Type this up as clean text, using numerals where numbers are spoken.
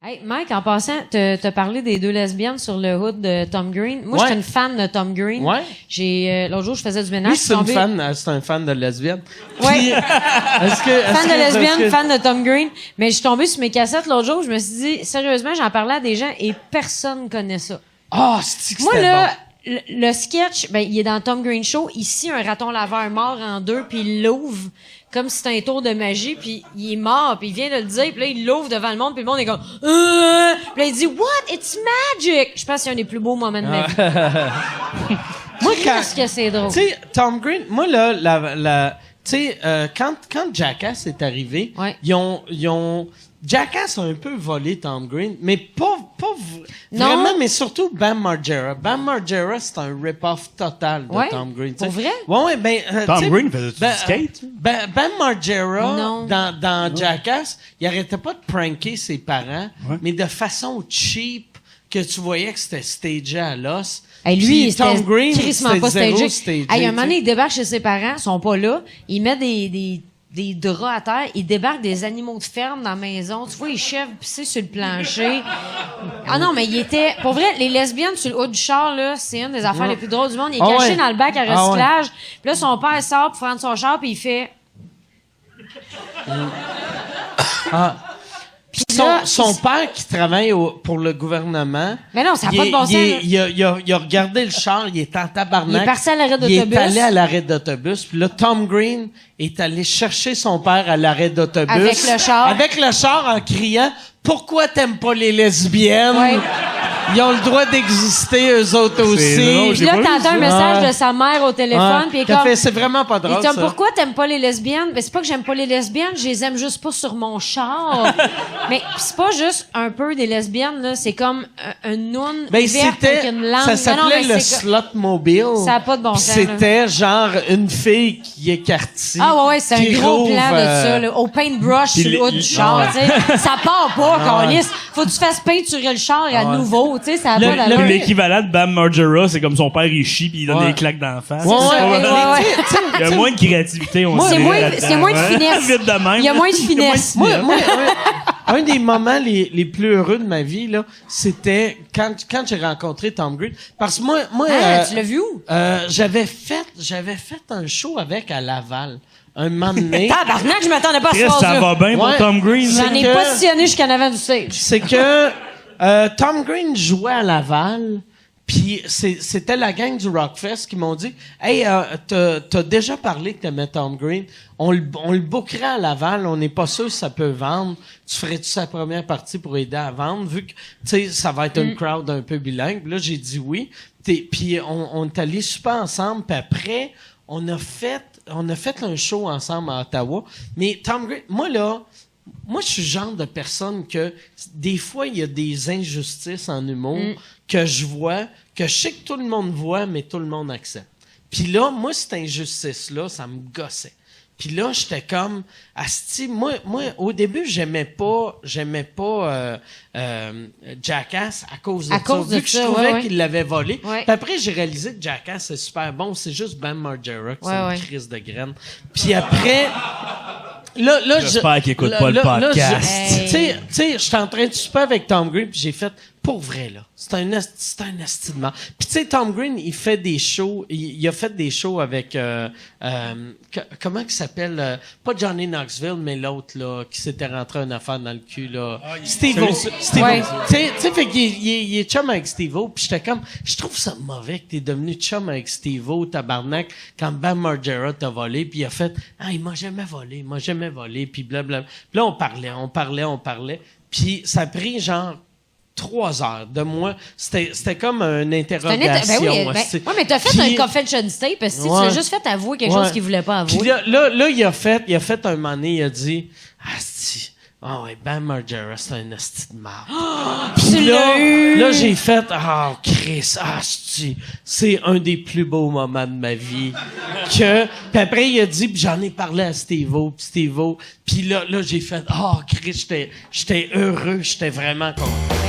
Hey, Mike, en passant, t'as parlé des deux lesbiennes sur le hood de Tom Green. Moi, j'étais une fan de Tom Green. Ouais. L'autre jour, je faisais du ménage. Lui, c'est un fan de lesbienne. Ouais. Fan de lesbienne, fan de Tom Green. Mais je suis tombée sur mes cassettes l'autre jour, je me suis dit, sérieusement, j'en parlais à des gens et personne connaît ça. Ah, c'est que moi, c'était là, bon. le sketch, ben, il est dans Tom Green Show. Ici, un raton laveur mort en deux, puis il l'ouvre comme si c'était un tour de magie, puis il est mort, puis il vient de le dire, puis là, il l'ouvre devant le monde, puis le monde est comme puis là, il dit « What? It's magic! » Je pense que c'est un des plus beaux moments de ma vie. Moi, Qu'est-ce que c'est drôle? Tu sais, Tom Green, moi, là, tu sais, quand Jackass est arrivé, ouais. ils ont Jackass a un peu volé Tom Green, mais pas non. vraiment, mais surtout Bam Margera. Bam Margera, c'est un rip-off total de ouais. Tom Green. Pour vrai? Ouais, ben... Tom Green faisait du skate? Bam Margera, non. dans Jackass, il arrêtait pas de pranker ses parents, ouais. mais de façon cheap, que tu voyais que c'était stagé à l'os. Hey, lui, puis Tom Green, c'était pas zéro stagé. Hey, un moment donné, il débarque chez ses parents, ils sont pas là, il met des draps à terre, il débarque des animaux de ferme dans la maison. Tu vois, les chèvres pisser sur le plancher. Ah non, mais il était... Pour vrai, les lesbiennes sur le haut du char, là, c'est une des affaires les plus drôles du monde. Il est caché dans le bac à recyclage. Puis là, son père sort pour prendre son char, puis il fait... Puis son père qui travaille pour le gouvernement. Mais non, ça n'a pas de bon sens. Il a regardé le char, il est en tabarnak. Il est parti à l'arrêt d'autobus. Il est allé à l'arrêt d'autobus. Puis là, Tom Green est allé chercher son père à l'arrêt d'autobus. Avec le char. Avec le char en criant « Pourquoi t'aimes pas les lesbiennes? Ouais. Ils ont le droit d'exister, eux autres aussi. » Puis là, t'entends un message de sa mère au téléphone, puis il est comme... C'est vraiment pas drôle, ça. Pourquoi t'aimes pas les lesbiennes? Ben, c'est pas que j'aime pas les lesbiennes, je les aime juste pas sur mon char. Mais c'est pas juste un peu des lesbiennes, là. C'est comme un noun verte avec une langue. Ça s'appelait le Slutmobile. Ça a pas de bon sens. C'était genre une fille qui écartille. Ah ouais, c'est un gros plan de ça, là. Au paintbrush sur le haut du char, tu sais. Ça part pas, câlisse. Faut que tu fasses peinturer le char à nouveau, tu sais. Ça a pas d'allure. L'équivalent de Bam Margera, c'est comme son père, il chie pis il donne des claques d'en face. Il y a moins de créativité, on c'est moins de finesse. Il y a moins de finesse. Moi, un des moments les plus heureux de ma vie, là, c'était quand j'ai rencontré Tom Green. Parce que moi, tu l'as vu où? J'avais fait un show avec à Laval. Un moment donné. Tabarnak, je m'attendais pas à ce ça va bien pour Tom Green. J'en ai positionné jusqu'en avant du stage. C'est que Tom Green jouait à Laval, puis c'était la gang du Rockfest qui m'ont dit « Hey, t'as déjà parlé que t'aimais Tom Green. On le bookerait à Laval, on n'est pas sûr si ça peut vendre. Tu ferais-tu sa première partie pour aider à vendre, vu que, tu sais, ça va être une crowd un peu bilingue. » Là, j'ai dit oui. Puis on est allés super ensemble, puis après, on a fait un show ensemble à Ottawa. Mais Tom Green, moi, je suis le genre de personne que des fois, il y a des injustices en humour que je vois, que je sais que tout le monde voit, mais tout le monde accepte. Puis là, moi, cette injustice-là, ça me gossait. Puis là, j'étais comme asti. Moi, au début, j'aimais pas Jackass à cause de ça. Vu que je trouvais qu'il l'avait volé. Ouais. Puis après, j'ai réalisé que Jackass, c'est super bon. C'est juste Bam Margera qui c'est une crise de graine. Puis après... Là, j'espère qu'il écoute pas le podcast. Tu sais, j'étais en train de souper avec Tom Green, puis j'ai fait, pour vrai, là, c'est un esti de mal. Puis tu sais, Tom Green, il fait des shows, il a fait des shows avec, comment il s'appelle, pas Johnny Knoxville, mais l'autre, là, qui s'était rentré une affaire dans le cul, là. Steve-O. Ouais. Tu sais, fait qu'il est chum avec Steve-O, puis j'étais comme, je trouve ça mauvais que t'es devenu chum avec Steve-O, tabarnak, quand Bam Margera t'a volé, puis il a fait, il m'a jamais volé, puis blablabla. Puis là, on parlait, puis ça a pris genre 3 heures de moi. C'était comme une interrogation. Mais t'as fait un confession tape, parce que tu l'as juste fait avouer quelque chose qu'il voulait pas avouer. Puis là, il a fait un moment donné, il a dit, Bam Margera, c'est un asti de marde. Puis là, j'ai fait, Chris, c'est un des plus beaux moments de ma vie. Puis après, il a dit, puis j'en ai parlé à Steve-O, puis là, j'ai fait, Chris, j'étais heureux, j'étais vraiment content.